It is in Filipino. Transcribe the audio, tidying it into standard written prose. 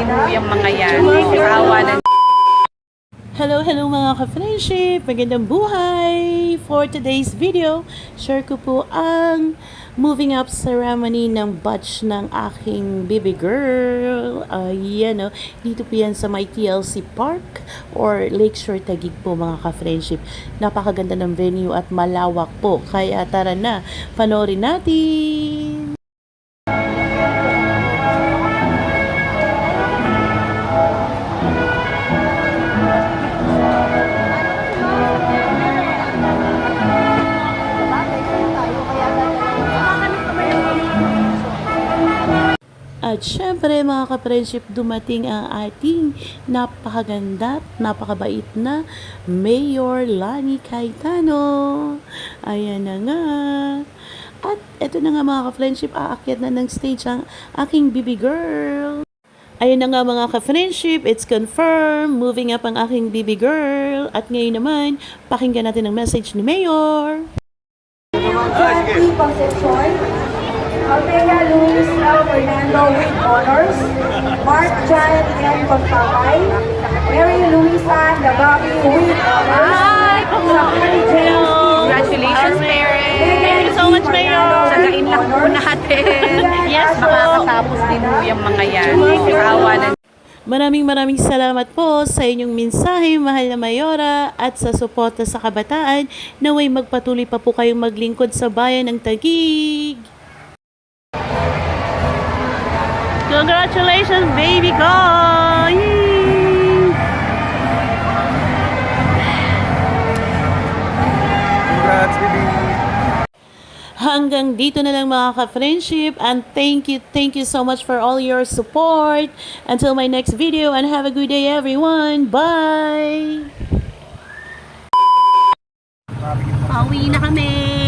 din po yung mga yan. Awa ng Hello mga ka-friendship! Magandang buhay! For today's video, share ko po ang moving up ceremony ng batch ng aking baby girl. Ayan o, dito po yan sa may TLC Park or Lakeshore Taguig po mga ka-friendship. Napakaganda ng venue at malawak po. Kaya tara na, panoorin natin! At syempre mga ka-friendship, dumating ang ating napakaganda at napakabait na Mayor Lani Cayetano. Ayan na nga. At eto na nga mga ka-friendship, aakyat na ng stage ang aking baby girl. Ayun na nga mga ka-friendship, it's confirmed, moving up ang aking baby girl. At ngayon naman, pakinggan natin ang message ni Mayor. Althea Luis Fernando with honors, Mark Jan and Pagpapay, Mary Luisa Nababi with honors, congratulations, Mary! Thank you so much, Mayor! Sagain lang po natin. Yes, makakatapos din po yung mga yan. Awa ng Maraming salamat po sa inyong mensahe, mahal na Mayora, at sa suporta sa kabataan. Naway magpatuloy pa po kayong maglingkod sa bayan ng Taguig. Congratulations, baby ko! Yay! Congrats, baby! Hanggang dito na lang mga ka-friendship, and thank you so much for all your support. Until my next video, and have a good day everyone. Bye! pauwi na kami.